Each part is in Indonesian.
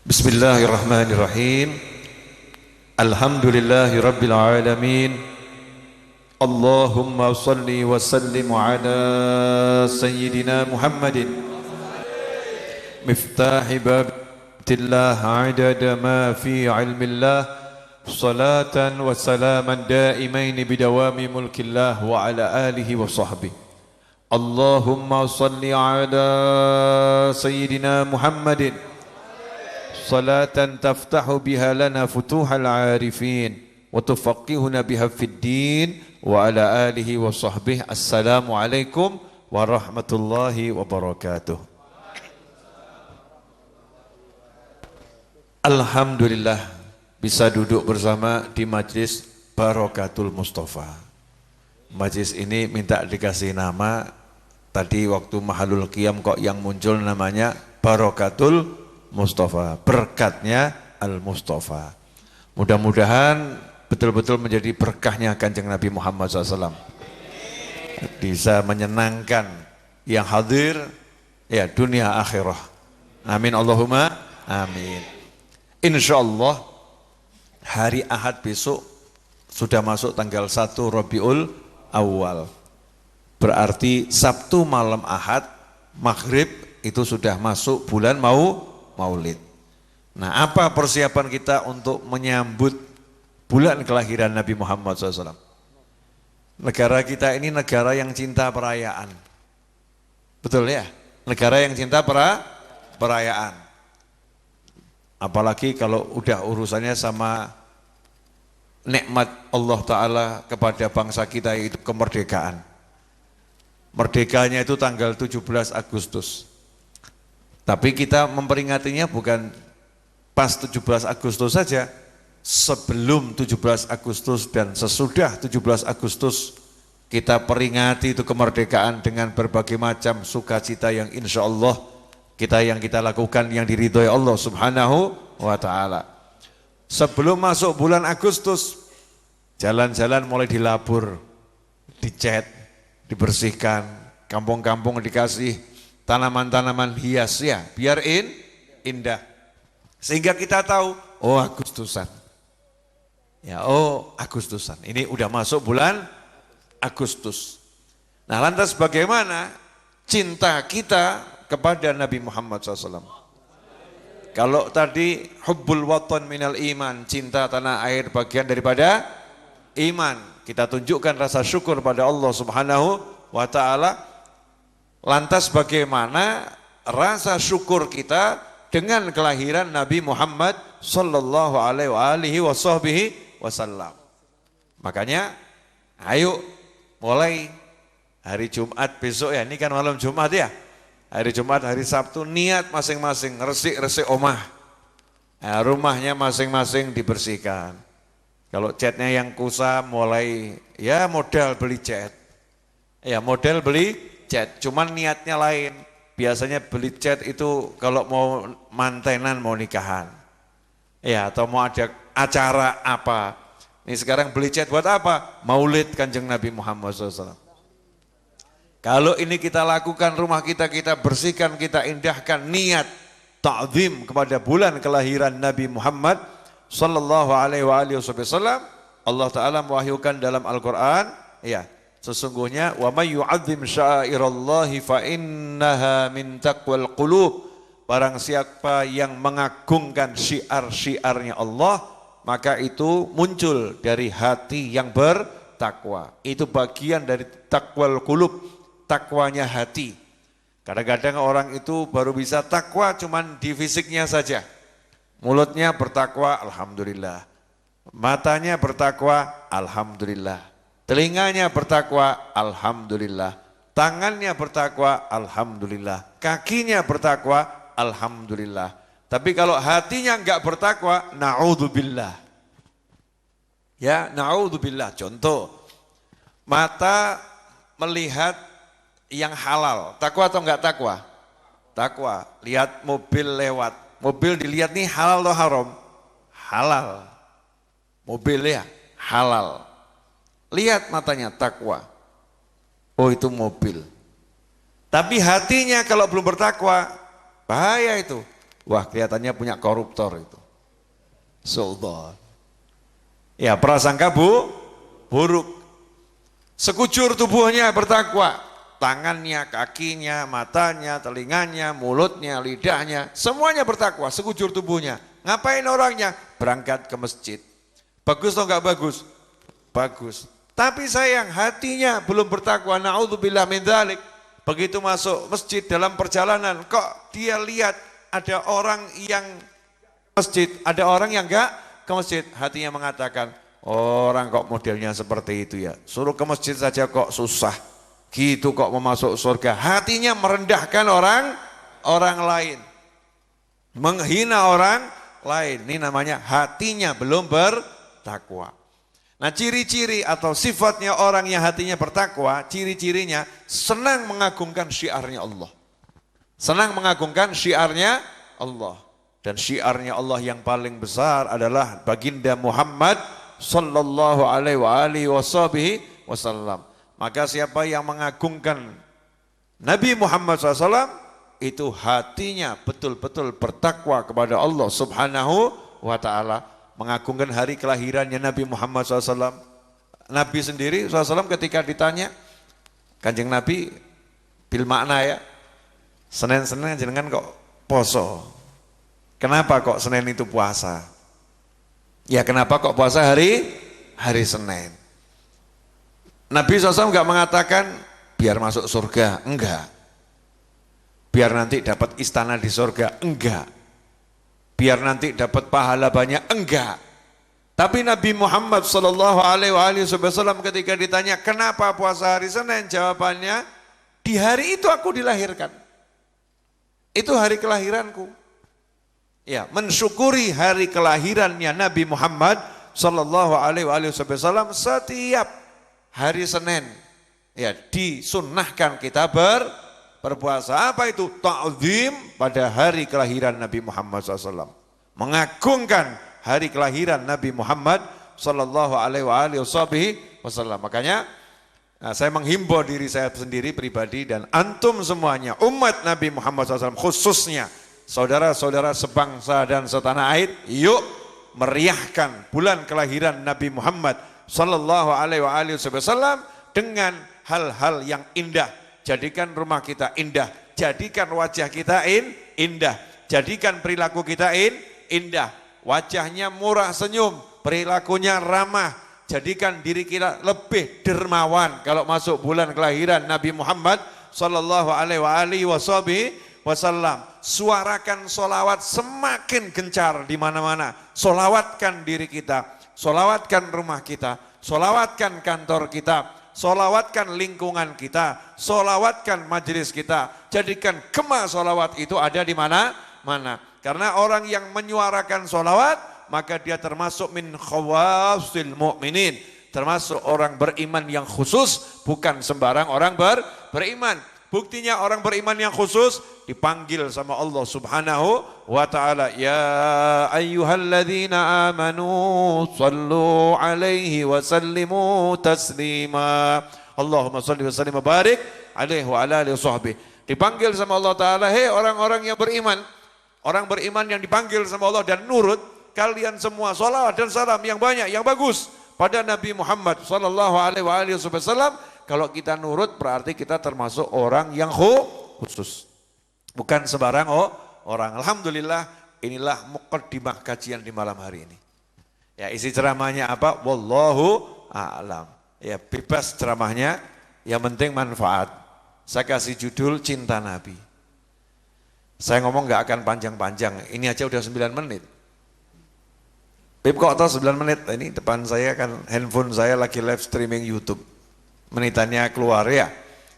Bismillahirrahmanirrahim. Alhamdulillahi rabbil alamin. Allahumma salli wa sallim ala sayyidina Muhammadin miftahi babitillah adada ma fi ilmillah salatan wa salaman daimaini bidawami mulkillah wa ala alihi wa sahbihi. Allahumma salli ala sayyidina Muhammadin salatan taftahu biha lana futuhal arifin wa tufaqihuna biha fid din wa ala alihi wa sahbihi. Assalamualaikum warahmatullahi wabarakatuh. Alhamdulillah bisa duduk bersama di majlis Barokatul Mustafa. Majlis ini minta dikasih nama, tadi waktu Mahalul Qiyam kok yang muncul namanya Barokatul Mustafa, berkatnya Al-Mustafa. Mudah-mudahan betul-betul menjadi berkahnya Kanjeng Nabi Muhammad SAW. Bisa menyenangkan yang hadir, ya dunia akhirah. Amin Allahumma amin. Insyaallah hari Ahad besok sudah masuk tanggal 1 Rabiul Awal. Berarti Sabtu malam Ahad, maghrib itu sudah masuk bulan Maulid. Nah, apa persiapan kita untuk menyambut bulan kelahiran Nabi Muhammad SAW? Negara kita ini negara yang cinta perayaan. Betul ya? Negara yang cinta perayaan. Apalagi kalau udah urusannya sama nikmat Allah Ta'ala kepada bangsa kita, yaitu kemerdekaan. Merdekanya itu tanggal 17 Agustus. Tapi kita memperingatinya bukan pas 17 Agustus saja, sebelum 17 Agustus dan sesudah 17 Agustus kita peringati itu kemerdekaan dengan berbagai macam sukacita yang insya Allah kita lakukan yang diridhoi Allah Subhanahu wa Ta'ala. Sebelum masuk bulan Agustus, jalan-jalan mulai dilabur, dicat, dibersihkan, kampung-kampung dikasih tanaman-tanaman hias ya, biar indah. Sehingga kita tahu, oh Agustusan. Ya, oh Agustusan. Ini udah masuk bulan Agustus. Nah, lantas bagaimana cinta kita kepada Nabi Muhammad SAW? Kalau tadi hubbul watan minal iman, cinta tanah air bagian daripada iman. Kita tunjukkan rasa syukur pada Allah Subhanahu wa Ta'ala. Lantas bagaimana rasa syukur kita dengan kelahiran Nabi Muhammad sallallahu alaihi wasallam. Makanya ayo mulai hari Jumat besok ya, ini kan malam Jumat ya. Hari Jumat, hari Sabtu niat masing-masing resik-resik omah. Nah, rumahnya masing-masing dibersihkan. Kalau catnya yang kusam mulai ya modal beli cat. Ya model beli cat, cuman niatnya lain. Biasanya beli cat itu kalau mau mantenan, mau nikahan. Ya, atau mau ada acara apa. Ini sekarang beli cat buat apa? Maulid Kanjeng Nabi Muhammad SAW. Kalau ini kita lakukan, rumah kita bersihkan, kita indahkan, niat ta'zim kepada bulan kelahiran Nabi Muhammad sallallahu alaihi wasallam. Allah Ta'ala mewahyukan dalam Al-Quran, ya, sesungguhnya wa may yu'azzim sya'airallahi fa innaha min taqwal qulub. Barang siapa yang mengagungkan syiar-syiarnya Allah, maka itu muncul dari hati yang bertakwa. Itu bagian dari taqwal qulub, takwanya hati. Kadang-kadang orang itu baru bisa takwa cuman di fisiknya saja. Mulutnya bertakwa, alhamdulillah. Matanya bertakwa, alhamdulillah. Telinganya bertakwa, alhamdulillah. Tangannya bertakwa, alhamdulillah. Kakinya bertakwa, alhamdulillah. Tapi kalau hatinya enggak bertakwa, na'udzubillah. Ya, na'udzubillah. Contoh, mata melihat yang halal, takwa atau enggak takwa? Takwa. Lihat mobil lewat, mobil dilihat nih halal atau haram? Halal. Mobil ya, halal. Lihat matanya, takwa. Oh itu mobil. Tapi hatinya kalau belum bertakwa, bahaya itu. Wah, kelihatannya punya koruptor itu. Sultan. Ya, prasangka buruk. Sekujur tubuhnya bertakwa. Tangannya, kakinya, matanya, telinganya, mulutnya, lidahnya, semuanya bertakwa, sekujur tubuhnya. Ngapain orangnya? Berangkat ke masjid. Bagus atau enggak bagus? Bagus. Tapi sayang, hatinya belum bertakwa. Na'udzubillah min dzalik. Begitu masuk masjid dalam perjalanan, kok dia lihat ada orang yang masjid, ada orang yang enggak ke masjid. Hatinya mengatakan, orang kok modelnya seperti itu ya, suruh ke masjid saja kok susah, gitu kok mau masuk surga. Hatinya merendahkan orang lain, menghina orang lain. Ini namanya hatinya belum bertakwa. Nah, ciri-ciri atau sifatnya orang yang hatinya bertakwa, ciri-cirinya senang mengagungkan syiarnya Allah. Senang mengagungkan syiarnya Allah. Dan syiarnya Allah yang paling besar adalah baginda Muhammad sallallahu alaihi wasallam. Maka siapa yang mengagungkan Nabi Muhammad SAW, itu hatinya betul-betul bertakwa kepada Allah subhanahu wa ta'ala. Mengagungkan hari kelahirannya Nabi Muhammad SAW. Nabi sendiri SAW ketika ditanya, Kanjeng Nabi bil makna ya, Senin-Senin jenengan kok poso, kenapa kok Senin itu puasa? Ya kenapa kok puasa hari Senin? Nabi SAW enggak mengatakan biar masuk surga, enggak. Biar nanti dapat istana di surga, enggak. Biar nanti dapat pahala banyak, enggak. Tapi Nabi Muhammad SAW ketika ditanya kenapa puasa hari Senin, jawabannya, di hari itu aku dilahirkan. Itu hari kelahiranku. Ya, mensyukuri hari kelahirannya Nabi Muhammad SAW setiap hari Senin. Ya, disunnahkan kita berpuasa. Apa itu? Ta'zim pada hari kelahiran Nabi Muhammad SAW. Mengagungkan hari kelahiran Nabi Muhammad SAW. Makanya saya menghimbau diri saya sendiri pribadi dan antum semuanya, umat Nabi Muhammad SAW khususnya, saudara-saudara sebangsa dan setanah air, yuk meriahkan bulan kelahiran Nabi Muhammad SAW dengan hal-hal yang indah. Jadikan rumah kita indah, jadikan wajah kita indah, jadikan perilaku kita indah. Wajahnya murah senyum, perilakunya ramah, jadikan diri kita lebih dermawan. Kalau masuk bulan kelahiran Nabi Muhammad SAW, suarakan solawat semakin gencar di mana-mana. Solawatkan diri kita, solawatkan rumah kita, solawatkan kantor kita, solawatkan lingkungan kita, solawatkan majelis kita. Jadikan gema solawat itu ada di mana-mana. Karena orang yang menyuarakan solawat, maka dia termasuk min khawasil mu'minin, termasuk orang beriman yang khusus, bukan sembarang orang beriman. Buktinya orang beriman yang khusus dipanggil sama Allah subhanahu wa ta'ala, ya ayyuhalladzina amanu sallu alaihi wa sallimu taslima. Allahumma salli wa sallim wa barik alaihi wa ala alihi wa sahbihi. Dipanggil sama Allah ta'ala, hei orang-orang yang beriman. Orang beriman yang dipanggil sama Allah dan nurut, kalian semua sholawat dan salam yang banyak, yang bagus pada Nabi Muhammad SAW. Kalau kita nurut berarti kita termasuk orang yang khusus, bukan sembarang orang. Alhamdulillah, inilah muqaddimah kajian di malam hari ini. Ya, isi ceramahnya apa? Wallahu a'lam. Ya, bebas ceramahnya, yang penting manfaat. Saya kasih judul Cinta Nabi. Saya ngomong gak akan panjang-panjang, ini aja udah 9 menit. Beb kok tahu 9 menit? Ini depan saya kan handphone saya lagi live streaming YouTube. Menitannya keluar ya.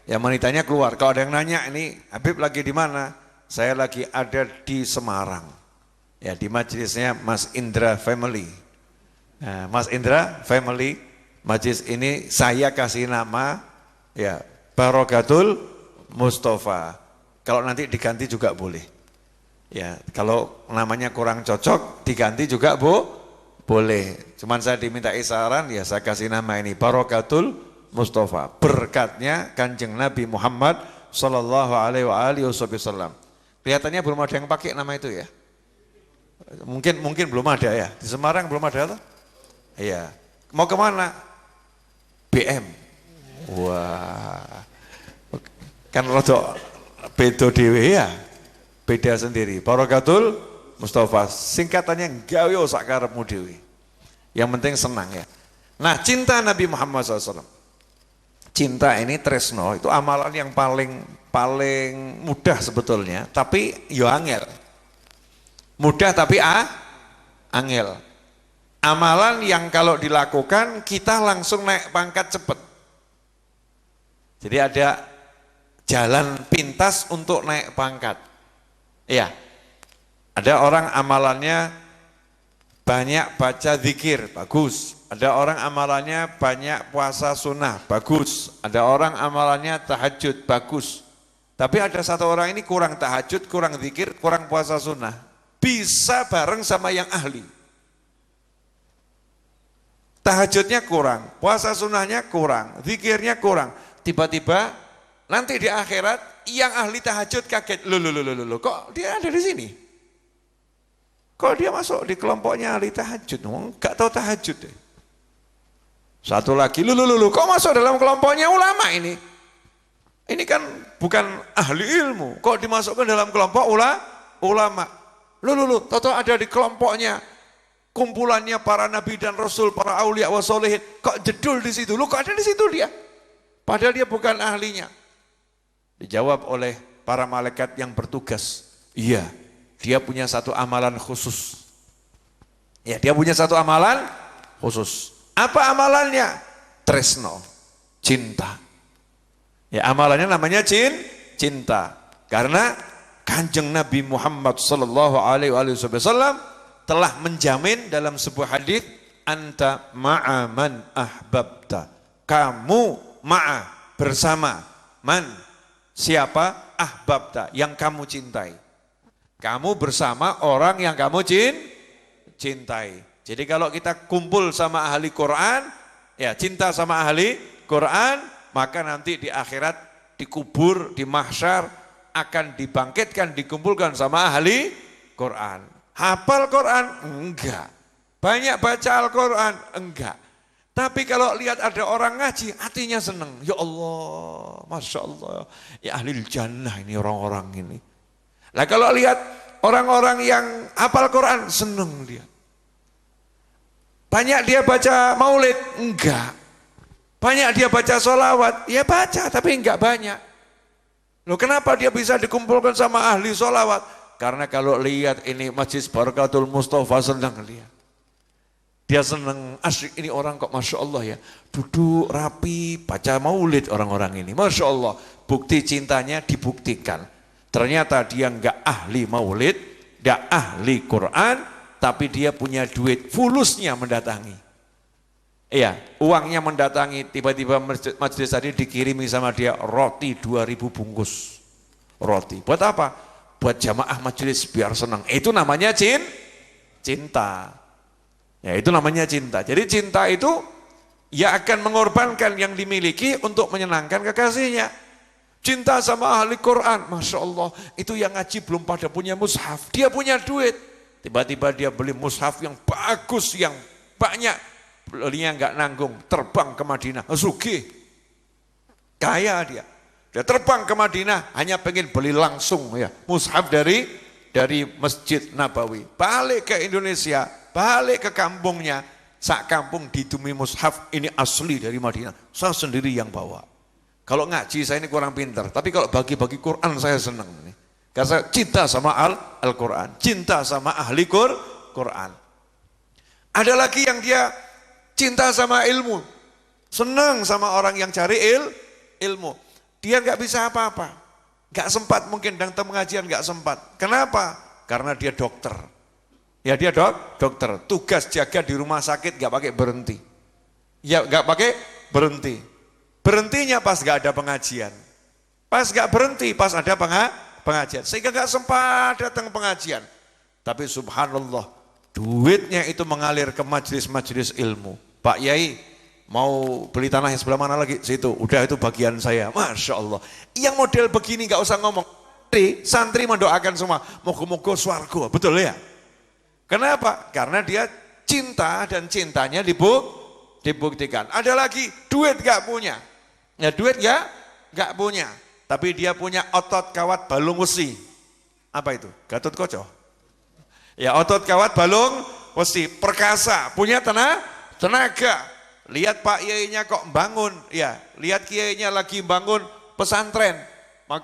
Ya menitannya keluar. Kalau ada yang nanya ini Habib lagi di mana? Saya lagi ada di Semarang. Ya di majelisnya Mas Indra Family. Nah, Mas Indra Family, majelis ini saya kasih nama ya Barokatul Mustafa. Kalau nanti diganti juga boleh. Ya, kalau namanya kurang cocok diganti juga boleh. Cuman saya diminta saran, ya saya kasih nama ini Barokatul Mustafa. Berkatnya Kanjeng Nabi Muhammad sallallahu alaihi wasallam. Kelihatannya belum ada yang pakai nama itu ya. Mungkin belum ada ya. Di Semarang belum ada tuh? Iya. Mau kemana? BM. Wah. Kan rada beda dhewe ya. Beda sendiri. Barakatul Mustafa. Singkatannya gawe sak karepmu dhewe. Yang penting senang ya. Nah, cinta Nabi Muhammad SAW. Cinta ini tresno itu amalan yang paling mudah sebetulnya, tapi yo angel. Mudah tapi angel. Amalan yang kalau dilakukan kita langsung naik pangkat cepat. Jadi ada jalan pintas untuk naik pangkat. Iya. Ada orang amalannya banyak baca zikir, bagus. Ada orang amalannya banyak puasa sunnah, bagus. Ada orang amalannya tahajud, bagus. Tapi ada satu orang ini kurang tahajud, kurang zikir, kurang puasa sunnah. Bisa bareng sama yang ahli. Tahajudnya kurang, puasa sunnahnya kurang, zikirnya kurang. Tiba-tiba nanti di akhirat yang ahli tahajud kaget. Loh, kok dia ada di sini? Kok dia masuk di kelompoknya ahli tahajud? Enggak tahu tahajud deh. Satu lagi, kok masuk dalam kelompoknya ulama ini? Ini kan bukan ahli ilmu, kok dimasukkan dalam kelompok ulama? Toto ada di kelompoknya, kumpulannya para nabi dan rasul, para aulia wa sholihin, kok jedul di situ? Kok ada di situ dia? Padahal dia bukan ahlinya. Dijawab oleh para malaikat yang bertugas, iya, dia punya satu amalan khusus. Ya, dia punya satu amalan khusus. Apa amalannya? Tresno, cinta. Ya, amalannya namanya cinta. Karena Kanjeng Nabi Muhammad sallallahu alaihi wasallam telah menjamin dalam sebuah hadis, anta ma'a man ahbabta. Kamu ma'a bersama man siapa ahbabta yang kamu cintai. Kamu bersama orang yang kamu cintai. Jadi kalau kita kumpul sama ahli Quran, ya cinta sama ahli Quran, maka nanti di akhirat, dikubur, di mahsyar, akan dibangkitkan, dikumpulkan sama ahli Quran. Hafal Quran? Enggak. Banyak baca Al-Quran? Enggak. Tapi kalau lihat ada orang ngaji, hatinya senang. Ya Allah, Masya Allah, ya ahli jannah ini orang-orang ini. Nah kalau lihat orang-orang yang hafal Quran, senang dia. Banyak dia baca maulid? Enggak. Banyak dia baca sholawat? Ya baca, tapi enggak banyak. Loh kenapa dia bisa dikumpulkan sama ahli sholawat? Karena kalau lihat ini Majlis Barakatul Mustafa, senang lihat. Dia senang, asyik ini orang kok Masya Allah ya. Duduk rapi, baca maulid orang-orang ini. Masya Allah, bukti cintanya dibuktikan. Ternyata dia enggak ahli maulid, enggak ahli Quran, tapi dia punya duit, fulusnya mendatangi. Iya, uangnya mendatangi, tiba-tiba majelis tadi dikirimi sama dia roti 2000 bungkus. Roti, buat apa? Buat jamaah majelis biar senang. Itu namanya cinta. Ya, itu namanya cinta. Jadi cinta itu ya akan mengorbankan yang dimiliki untuk menyenangkan kekasihnya. Cinta sama ahli Quran, Masya Allah, itu yang ngaji belum pada punya mushaf, dia punya duit. Tiba-tiba dia beli mushaf yang bagus, yang banyak, belinya enggak nanggung, terbang ke Madinah, sugih, kaya dia. Dia terbang ke Madinah, hanya pengen beli langsung ya mushaf dari Masjid Nabawi. Balik ke Indonesia, balik ke kampungnya, sak kampung didumi mushaf, ini asli dari Madinah, saya sendiri yang bawa. Kalau ngaji saya ini kurang pintar, tapi kalau bagi-bagi Quran saya senang nih. Karena saya cinta sama Al-Quran, cinta sama ahli Quran. Ada lagi yang dia cinta sama ilmu, senang sama orang yang cari ilmu. Dia nggak bisa apa-apa, nggak sempat mungkin datang pengajian, nggak sempat. Kenapa? Karena dia dokter. Ya dia dokter, tugas jaga di rumah sakit nggak pakai berhenti. Ya nggak pakai berhenti. Berhentinya pas nggak ada pengajian. Pas nggak berhenti, pas ada pengajian. Sehingga nggak sempat datang pengajian. Tapi subhanallah, duitnya itu mengalir ke majelis-majelis ilmu. Pak Yai, mau beli tanah yang sebelah mana lagi? Situ, udah itu bagian saya. Masya Allah. Yang model begini nggak usah ngomong. Santri mendoakan semua, moga-moga swarga, betul ya? Kenapa? Karena dia cinta dan cintanya dibuktikan. Ada lagi duit gak punya. Ya duit gak punya. Tapi dia punya otot kawat balung wesi. Apa itu? Gatot Koco. Ya otot kawat balung wesi. Perkasa. Punya tenaga. Lihat Pak Yainya kok bangun. Ya, lihat Kiainya lagi bangun pesantren.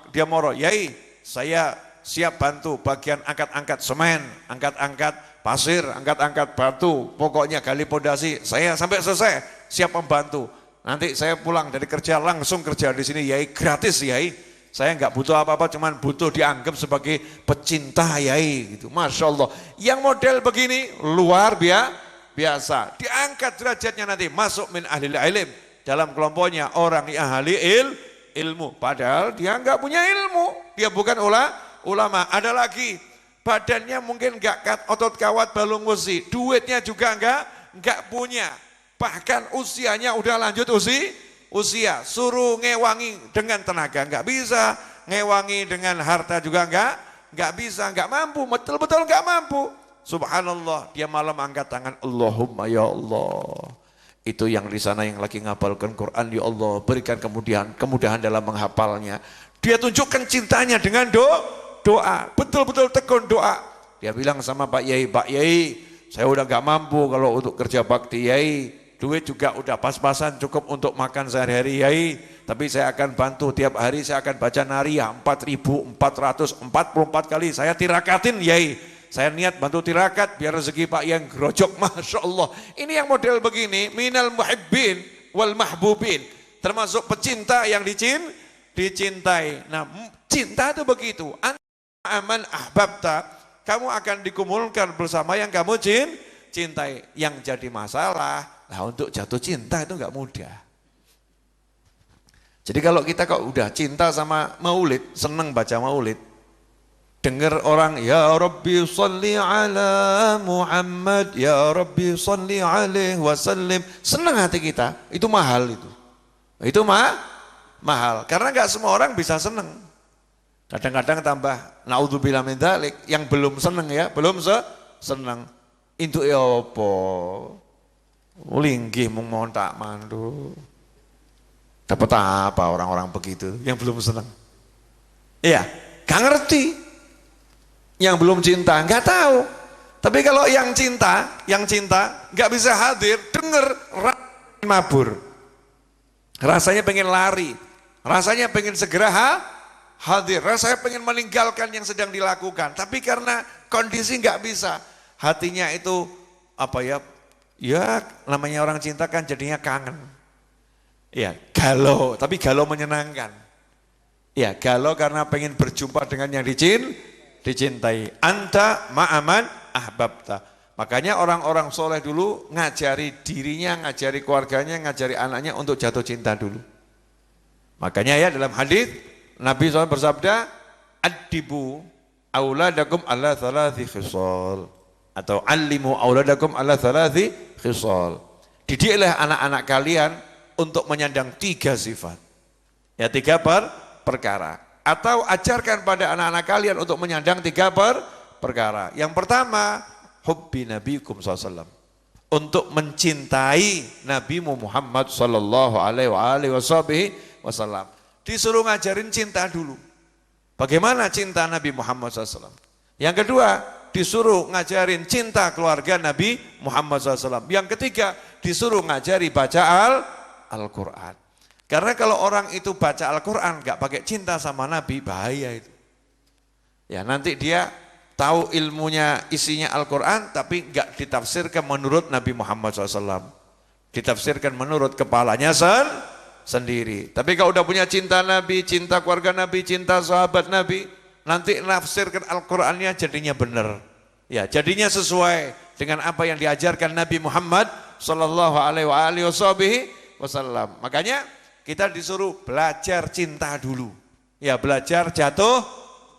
Dia moro, Yai saya siap bantu bagian angkat-angkat semen, angkat-angkat pasir, angkat-angkat batu, pokoknya gali pondasi, saya sampai selesai siap membantu. Nanti saya pulang dari kerja langsung kerja di sini, Yai, gratis Yai. Saya nggak butuh apa-apa, cuman butuh dianggap sebagai pecinta Yai gitu. Masya Allah. Yang model begini luar biasa. Diangkat derajatnya nanti masuk min ahli ilm, dalam kelompoknya orang yang ahli ilmu. Padahal dia nggak punya ilmu, dia bukan ulama. Ada lagi badannya mungkin nggak otot kawat balung wesi, duitnya juga nggak punya, bahkan usianya udah lanjut usia, suruh ngewangi dengan tenaga nggak bisa, ngewangi dengan harta juga nggak bisa, nggak mampu, betul-betul nggak mampu. Subhanallah, dia malam angkat tangan, Allahumma ya Allah. Itu yang di sana yang lagi ngapalkan Quran, ya Allah berikan kemudahan dalam menghafalnya. Dia tunjukkan cintanya dengan doa, betul-betul tekun doa. Dia bilang sama Pak Yai, saya udah gak mampu kalau untuk kerja bakti Yai, duit juga udah pas-pasan cukup untuk makan sehari-hari Yai, tapi saya akan bantu tiap hari, saya akan baca nariyah 4.444 kali, saya tirakatin Yai. Saya niat bantu tirakat biar rezeki Pak yang gerojok. Masya Allah. Ini yang model begini, minal muhibbin wal mahbubin, termasuk pecinta yang dicintai. Nah, cinta itu begitu. Aman ahbabta, kamu akan dikumpulkan bersama yang kamu cintai. Yang jadi masalah, nah untuk jatuh cinta itu enggak mudah. Jadi kalau kita kok udah cinta sama maulid, seneng baca maulid, dengar orang ya Rabbi sholli ala Muhammad, ya Rabbi sholli alaihi wasallim, senang hati kita, itu mahal itu. Itu mahal, karena enggak semua orang bisa senang. Kadang-kadang tambah naudzubillah min dzalik, yang belum senang ya, belum senang. Itu ya apa? Linggih mung montak mandu. Dapat apa orang-orang begitu yang belum senang? Iya, gak ngerti. Yang belum cinta nggak tahu, tapi kalau yang cinta nggak bisa hadir, denger mabur, rasanya pengen lari, rasanya pengen segera hadir, rasanya pengen meninggalkan yang sedang dilakukan, tapi karena kondisi nggak bisa, hatinya itu apa ya namanya orang cinta kan jadinya kangen, ya galau, tapi galau menyenangkan, ya galau karena pengen berjumpa dengan yang dicintai. Anta ma'aman ahbabta. Makanya orang-orang soleh dulu ngajari dirinya, ngajari keluarganya, ngajari anaknya untuk jatuh cinta dulu. Makanya ya dalam hadis Nabi SAW bersabda, Addibu auladakum ala thalathi khisal, atau allimu auladakum ala thalathi khisal. Didiklah anak-anak kalian untuk menyandang 3 sifat. Ya 3 perkara. Atau ajarkan pada anak-anak kalian untuk menyandang 3 perkara. Yang pertama, hubbi nabiyikum SAW, untuk mencintai Nabi Muhammad sallallahu alaihi wasallam. Disuruh ngajarin cinta dulu. Bagaimana cinta Nabi Muhammad SAW? Yang kedua, disuruh ngajarin cinta keluarga Nabi Muhammad SAW. Yang ketiga, disuruh ngajari baca Al-Quran. Karena kalau orang itu baca Al-Quran gak pakai cinta sama Nabi, bahaya itu. Ya nanti dia tahu ilmunya, isinya Al-Quran, tapi gak ditafsirkan menurut Nabi Muhammad SAW. Ditafsirkan menurut kepalanya sendiri. Tapi kalau udah punya cinta Nabi, cinta keluarga Nabi, cinta sahabat Nabi, nanti nafsirkan Al-Qurannya jadinya benar. Ya jadinya sesuai dengan apa yang diajarkan Nabi Muhammad sallallahu alaihi wasallam. Makanya kita disuruh belajar cinta dulu. Ya belajar jatuh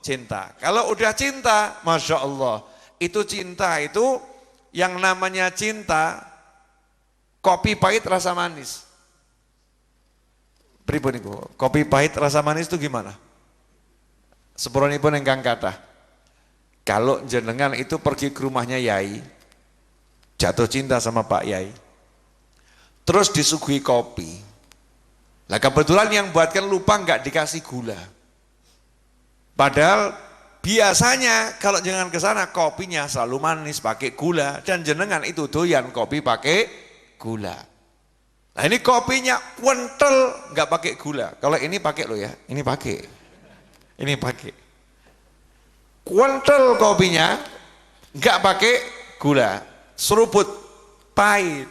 cinta. Kalau udah cinta, Masya Allah. Itu cinta itu yang namanya cinta, kopi pahit rasa manis. Pripun niku? Kopi pahit rasa manis itu gimana? Sepuranipun ingkang kathah. Kalau jenengan itu pergi ke rumahnya Yai, jatuh cinta sama Pak Yai, terus disuguhi kopi. Nah kebetulan yang buatkan lupa nggak dikasih gula. Padahal biasanya kalau jenengan ke sana kopinya selalu manis pakai gula, dan jenengan itu doyan kopi pakai gula. Nah ini kopinya kental nggak pakai gula. Kalau ini pakai loh ya, ini pakai. Ini pakai. Kental kopinya nggak pakai gula, seruput, pahit.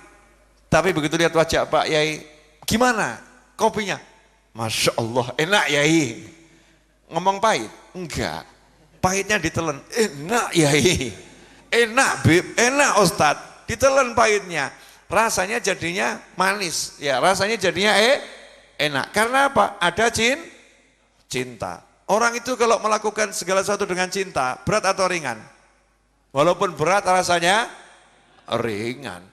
Tapi begitu lihat wajah Pak Yai, gimana kopinya? Masya Allah, enak Yai. Ngomong pahit? Enggak. Pahitnya ditelan. Enak Yai. Enak Bib, enak Ustadz. Ditelan pahitnya. Rasanya jadinya manis. Ya, rasanya jadinya enak. Karena apa? Ada cinta. Orang itu kalau melakukan segala sesuatu dengan cinta, berat atau ringan? Walaupun berat rasanya ringan.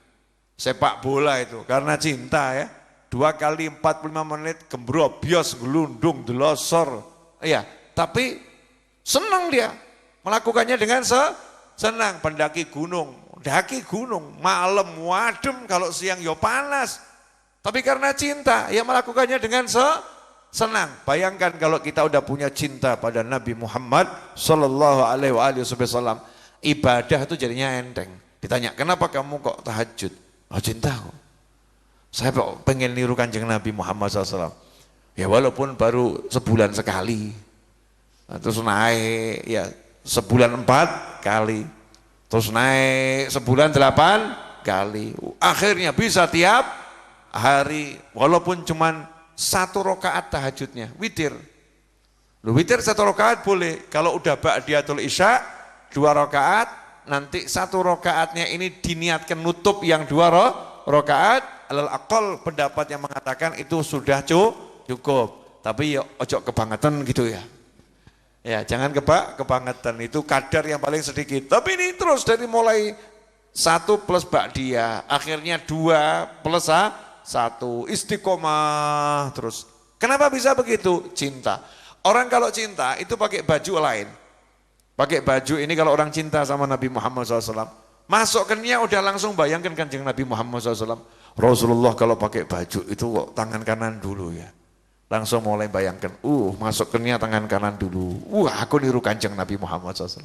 Sepak bola itu karena cinta ya. 2 kali 45 menit gembrobios, gelundung, delosor. Ya, tapi senang dia melakukannya dengan senang. Pendaki gunung, daki gunung, malam wadem, kalau siang yo panas. Tapi karena cinta, ya melakukannya dengan senang. Bayangkan kalau kita udah punya cinta pada Nabi Muhammad sallallahu alaihi wasallam, ibadah itu jadinya enteng. Ditanya, kenapa kamu kok tahajud? Oh cinta kok. Saya kok pengen niru kanjeng Nabi Muhammad SAW. Ya walaupun baru sebulan sekali. Terus naik ya sebulan 4 kali. Terus naik sebulan 8 kali. Akhirnya bisa tiap hari. Walaupun cuman 1 rakaat tahajudnya, witir. Lu witir 1 rakaat boleh. Kalau udah ba'diyatul isya 2 rakaat, nanti 1 rakaatnya ini diniatkan nutup yang 2 rakaat. Alal aqal pendapat yang mengatakan itu sudah cukup. Tapi ya ojo kebangetan gitu ya. Ya jangan kebangetan, itu kadar yang paling sedikit. Tapi ini terus dari mulai 1 plus ba'diyah, akhirnya 2 plus 1, istiqomah terus. Kenapa bisa begitu? Cinta. Orang kalau cinta itu pakai baju lain. Pakai baju ini kalau orang cinta sama Nabi Muhammad SAW, masuk ke nia udah langsung bayangkan kanjeng Nabi Muhammad SAW. Rasulullah kalau pakai baju itu kok tangan kanan dulu ya. Langsung mulai bayangkan, masuk ke nia tangan kanan dulu. Aku niru kanjeng Nabi Muhammad SAW.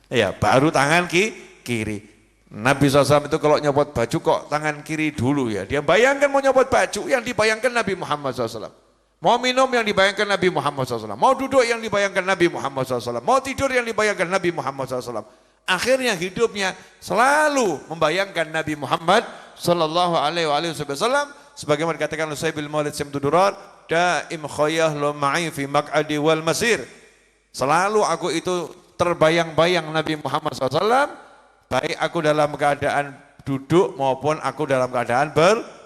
Ya, baru tangan kiri. Nabi SAW itu kalau nyopot baju kok tangan kiri dulu ya. Dia bayangkan mau nyopot baju, yang dibayangkan Nabi Muhammad SAW. Mau minum yang dibayangkan Nabi Muhammad SAW. Mau duduk yang dibayangkan Nabi Muhammad SAW. Mau tidur yang dibayangkan Nabi Muhammad SAW. Akhirnya hidupnya selalu membayangkan Nabi Muhammad Sallallahu Alaihi Wasallam. Sebagaimana dikatakan oleh Sayyidul Maulid Simtudurar, daim khayah lo ma'i fi maq'adi wal masir. Selalu aku itu terbayang-bayang Nabi Muhammad SAW. Baik aku dalam keadaan duduk maupun aku dalam keadaan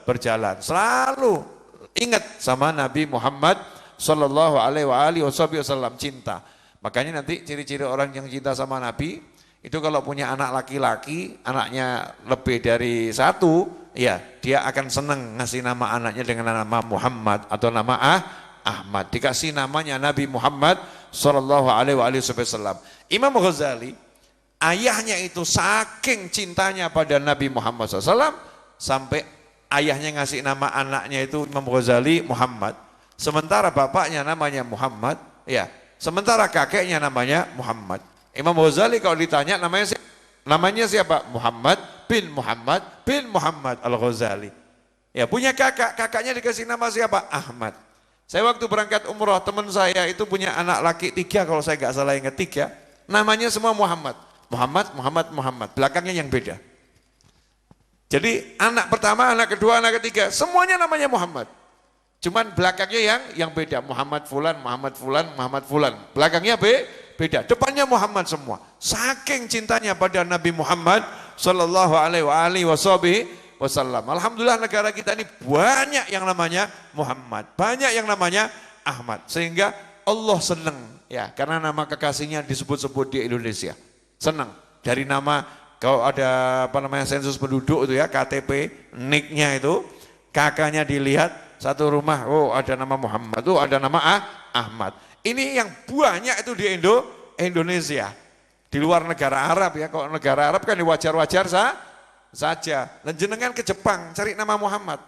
berjalan. Selalu ingat sama Nabi Muhammad sallallahu alaihi wasallam, cinta. Makanya nanti ciri-ciri orang yang cinta sama Nabi itu kalau punya anak laki-laki, anaknya lebih dari 1, ya dia akan senang ngasih nama anaknya dengan nama Muhammad atau nama Ahmad. Dikasih namanya Nabi Muhammad sallallahu alaihi wasallam. Imam Ghazali, ayahnya itu saking cintanya pada Nabi Muhammad SAW, sampai ayahnya ngasih nama anaknya itu Imam Ghazali Muhammad. Sementara bapaknya namanya Muhammad, ya. Sementara kakeknya namanya Muhammad. Imam Ghazali kalau ditanya namanya siapa? Muhammad bin Muhammad Al-Ghazali. Ya, punya kakaknya dikasih nama siapa? Ahmad. Saya waktu berangkat umroh, teman saya itu punya anak laki 3 kalau saya nggak salah ingat 3. Namanya semua Muhammad. Muhammad, belakangnya yang beda. Jadi anak pertama, anak kedua, anak ketiga, semuanya namanya Muhammad. Cuman belakangnya yang beda, Muhammad Fulan. Belakangnya beda, depannya Muhammad semua. Saking cintanya pada Nabi Muhammad sallallahu alaihi wasallam. Alhamdulillah negara kita ini banyak yang namanya Muhammad, banyak yang namanya Ahmad. Sehingga Allah senang ya, karena nama kekasihnya disebut-sebut di Indonesia. Senang dari nama, kalau ada sensus penduduk itu ya, KTP, NIK-nya itu, kakaknya dilihat satu rumah, ada nama Muhammad, ada nama Ahmad. Ini yang banyak itu di Indonesia. Di luar negara Arab ya, kalau negara Arab kan wajar-wajar saja. Dan jenengan ke Jepang cari nama Muhammad.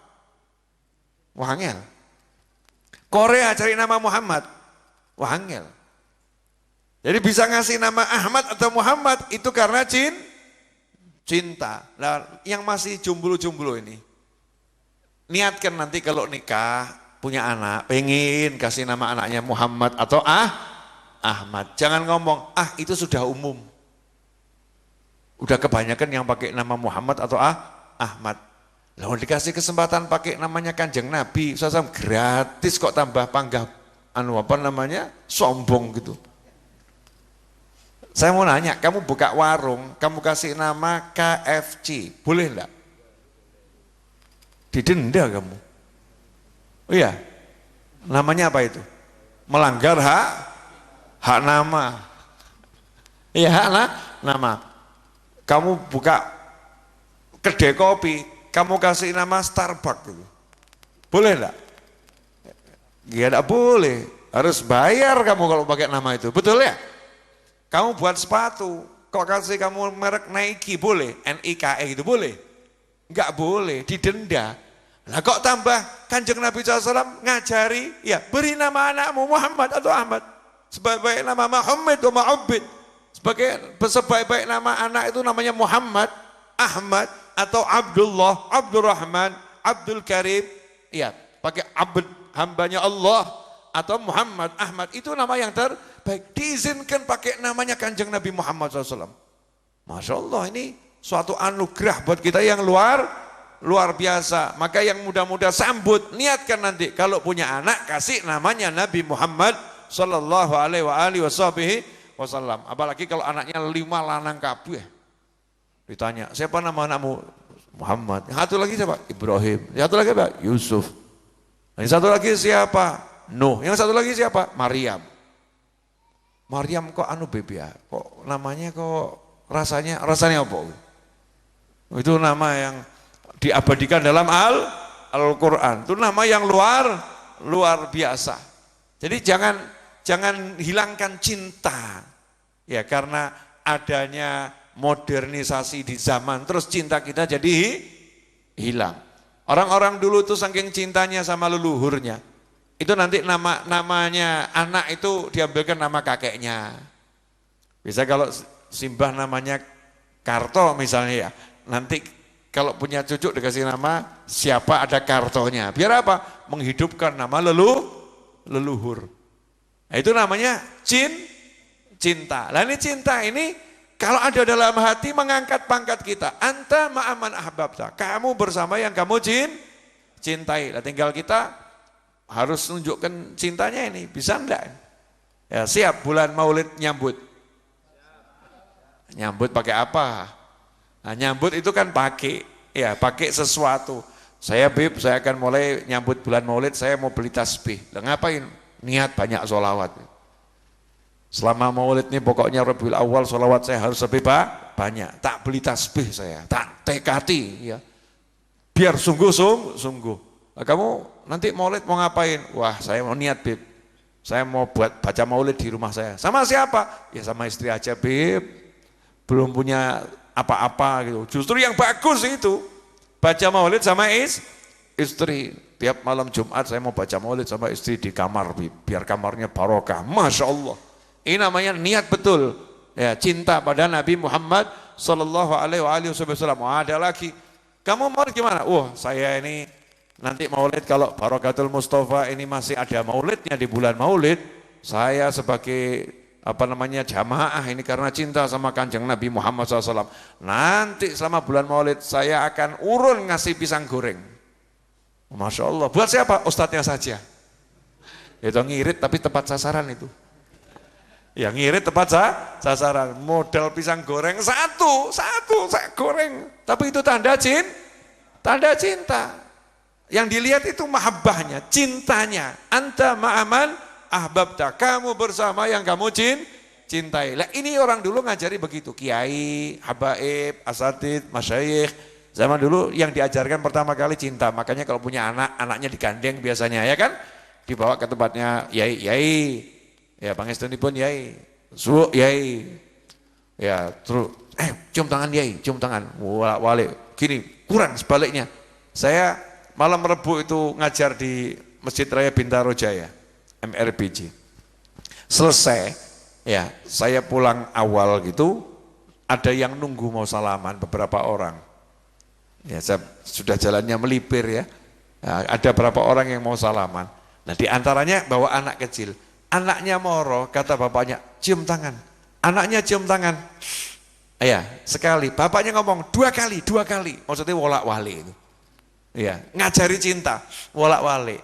Wah angel. Korea cari nama Muhammad. Wah angel. Jadi bisa ngasih nama Ahmad atau Muhammad itu karena cinta. Nah, yang masih jomblo-jomblo ini, niatkan nanti kalau nikah, punya anak, pengen kasih nama anaknya Muhammad atau Ahmad. Jangan ngomong, itu sudah umum. Udah kebanyakan yang pakai nama Muhammad atau Ahmad. Lalu dikasih kesempatan pakai namanya Kanjeng Nabi, SAW gratis kok tambah panggah sombong gitu. Saya mau nanya, kamu buka warung, kamu kasih nama KFC, boleh enggak? Didenda kamu. Oh iya, namanya apa itu? Melanggar hak nama. Iya, hak nama. Kamu buka kedai kopi, kamu kasih nama Starbucks gitu. Boleh enggak? Ya enggak boleh, harus bayar kamu kalau pakai nama itu, betul ya? Kamu buat sepatu, kok kasih kamu merek Nike boleh? Nike itu boleh? Enggak boleh, didenda. Nah kok tambah Kanjeng Nabi SAW ngajari, ya beri nama anakmu Muhammad atau Ahmad. Sebaik-baik nama Muhammad atau Ma'ubid. Sebaik-baik nama anak itu namanya Muhammad, Ahmad, atau Abdullah, Abdurrahman, Abdul Karim. Ya, pakai abd, hambanya Allah, atau Muhammad, Ahmad, itu nama yang terbaik. Diizinkan pakai namanya Kanjeng Nabi Muhammad SAW. Masya Allah, ini suatu anugerah buat kita yang luar biasa. Maka yang muda-muda sambut, niatkan nanti kalau punya anak kasih namanya Nabi Muhammad sallallahu alaihi wasallam. Apalagi kalau anaknya 5 lanang kabeh. Ditanya, siapa nama anakmu? Muhammad. Yang satu lagi siapa? Ibrahim. Yang satu lagi apa? Yusuf. Yang satu lagi siapa? Nuh. Yang satu lagi siapa? Maryam. Maryam kok bebe ya? Kok namanya kok rasanya apa? Itu nama yang diabadikan dalam Al-Quran. Itu nama yang luar biasa. Jadi jangan hilangkan cinta. Ya karena adanya modernisasi di zaman, terus cinta kita jadi hilang. Orang-orang dulu tuh saking cintanya sama leluhurnya, itu nanti namanya anak itu diambilkan nama kakeknya. Bisa kalau Simbah namanya Karto misalnya ya, nanti kalau punya cucu dikasih nama siapa ada kartonya. Biar apa? Menghidupkan nama leluhur. Nah, itu namanya cinta. Lah ini cinta ini kalau ada dalam hati mengangkat pangkat kita. Anta ma'aman ahbabta. Kamu bersama yang kamu cintai. Nah, tinggal kita harus nunjukkan cintanya ini. Bisa enggak? Ya, siap bulan Maulid nyambut. Nyambut pakai apa? Nah, nyambut itu kan pakai sesuatu. Saya akan mulai nyambut bulan Maulid, saya mau beli tasbih. Lah ngapain? Niat banyak sholawat. Selama Maulid ini pokoknya Rabiul Awal sholawat saya harus lebih banyak. Tak beli tasbih saya, tak tekati ya. Biar sungguh-sungguh. Nah, kamu nanti Maulid mau ngapain? Wah, saya mau niat, Bib. Saya mau buat baca Maulid di rumah saya. Sama siapa? Ya sama istri aja, Bib. Belum punya apa-apa gitu. Justru yang bagus itu baca Maulid sama istri. Tiap malam Jumat saya mau baca Maulid sama istri di kamar, biar kamarnya barokah. Masya Allah. Ini namanya niat betul. Ya, cinta pada Nabi Muhammad sallallahu alaihi wasallam. Ada lagi. Kamu mau gimana? Saya ini nanti Maulid kalau Barokatul Mustafa ini masih ada Maulidnya di bulan Maulid, saya sebagai jamaah ini karena cinta sama Kanjeng Nabi Muhammad SAW. Nanti selama bulan Maulid saya akan urun ngasih pisang goreng. Masya Allah. Buat siapa? Ustadznya saja. Itu ngirit tapi tepat sasaran itu. Ya ngirit tepat sasaran. Modal pisang goreng satu saya goreng. Tapi itu tanda cinta. Yang dilihat itu mahabbahnya, cintanya. Anta ma'aman ahbabta, kamu bersama yang kamu cintai. Lah ini orang dulu ngajari begitu, kiai, habaib, asatid, masyayikh. Zaman dulu yang diajarkan pertama kali cinta. Makanya kalau punya anak, anaknya digandeng biasanya ya kan, dibawa ke tempatnya yai. Ya pangestunipun yai, suwuk yai. Ya, terus cium tangan Yai, cium tangan. Bolak-balik. Gini, kurang sebaliknya. Saya malam Rebu itu ngajar di Masjid Raya Bintaro Jaya, MRBJ. Selesai, ya, saya pulang awal gitu, ada yang nunggu mau salaman beberapa orang. Ya, saya sudah jalannya melipir ya. Nah, ada berapa orang yang mau salaman. Nah, di antaranya bawa anak kecil. Anaknya moro, kata bapaknya, cium tangan. Anaknya cium tangan. Ya, sekali. Bapaknya ngomong dua kali. Maksudnya wolak-walik itu. Ya, ngajari cinta, wolak-walik.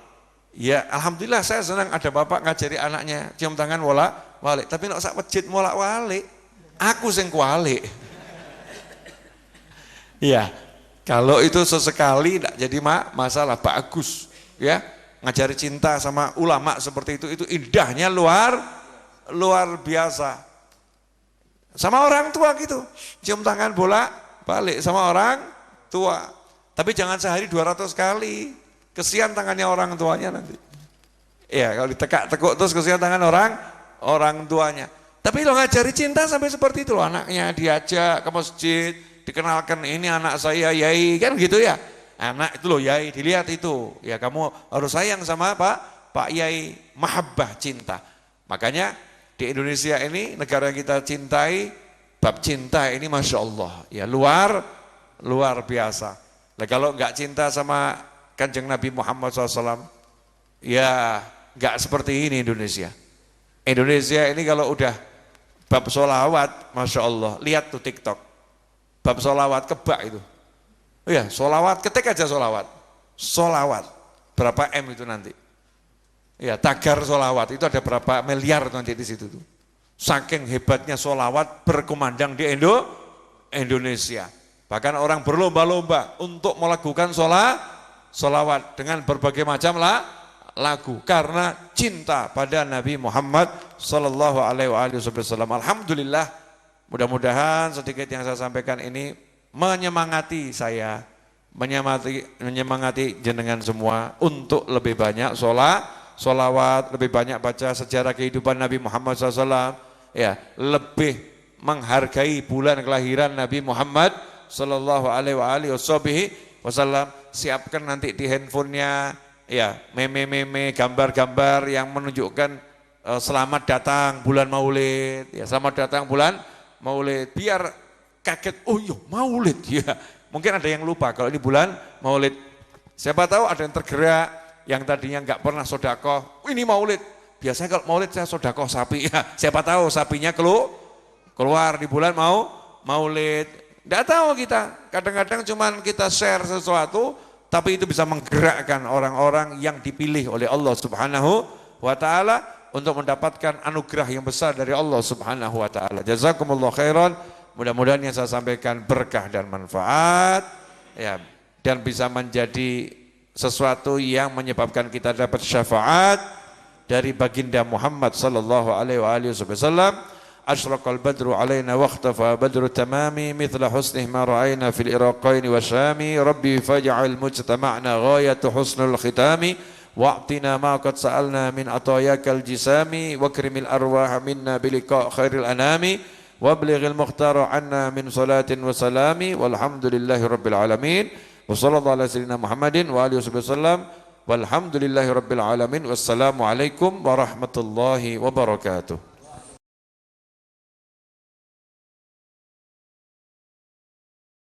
Ya, alhamdulillah saya senang ada bapak ngajari anaknya cium tangan wolak-walik. Tapi nek sak masjid wolak-walik, aku sing kualik. Ya, kalau itu sesekali tidak jadi masalah, bagus. Ya, ngajari cinta sama ulama seperti itu indahnya luar biasa. Sama orang tua gitu, cium tangan bolak-balik sama orang tua. Tapi jangan sehari 200 kali. Kesian tangannya orang tuanya nanti. Ya, kalau ditekuk terus kesian tangan orang tuanya. Tapi lo ngajari cinta sampai seperti itu loh, anaknya diajak ke masjid, dikenalkan ini anak saya Yai, kan gitu ya. Anak itu loh Yai, dilihat itu. Ya kamu harus sayang sama Pak Yai, mahabbah cinta. Makanya di Indonesia ini negara yang kita cintai, bab cinta ini Masya Allah, ya luar biasa. Nah, kalau nggak cinta sama Kanjeng Nabi Muhammad SAW, ya nggak seperti ini Indonesia. Indonesia ini kalau udah bab sholawat, Masya Allah, lihat tuh TikTok, bab sholawat kebak itu. Oh ya, sholawat, ketik aja sholawat, berapa M itu nanti. Ya, tagar sholawat itu ada berapa miliar nanti di situ tuh. Saking hebatnya sholawat berkumandang di Indonesia. Bahkan orang berlomba-lomba untuk melakukan sholawat dengan berbagai macam lagu karena cinta pada Nabi Muhammad sallallahu alaihi wasallam. Alhamdulillah, mudah-mudahan sedikit yang saya sampaikan ini menyemangati saya, menyemangati jenengan semua untuk lebih banyak sholawat, lebih banyak baca sejarah kehidupan Nabi Muhammad SAW, ya, lebih menghargai bulan kelahiran Nabi Muhammad sallallahu alaihi wasallam. Siapkan nanti di handphonenya, ya, meme-meme, gambar-gambar yang menunjukkan selamat datang bulan Maulid, ya, selamat datang bulan Maulid, biar kaget, oh iya Maulid, ya. Mungkin ada yang lupa kalau ini bulan Maulid. Siapa tahu ada yang tergerak, yang tadinya nggak pernah sodakoh, ini Maulid. Biasanya kalau Maulid saya sodakoh sapi, ya. Siapa tahu sapinya keluar di bulan Maulid. Nggak tahu kita, kadang-kadang cuman kita share sesuatu, tapi itu bisa menggerakkan orang-orang yang dipilih oleh Allah Subhanahu wa Ta'ala untuk mendapatkan anugerah yang besar dari Allah Subhanahu wa Ta'ala. Jazakumullah khairan. Mudah-mudahan yang saya sampaikan berkah dan manfaat, ya, dan bisa menjadi sesuatu yang menyebabkan kita dapat syafaat dari baginda Muhammad sallallahu alaihi wasallam. Asyraqal badru alaina waqtafa badru tamami mithla husnih ma ra'ayna fil iraqain wa syami rabbi faj'al mujtama'na ghayatu husnul khitami wa'tina ma qad sa'alna min atayakal jisami wa krimil arwah minna biliqa khairil anami wablighil mukhtar anna min salatin wa salami walhamdulillahi rabbil alamin wa sallallahu ala sayyidina Muhammadin wa alihi wasallam walhamdulillahi rabbil alamin wassalamu alaikum warahmatullahi wabarakatuh.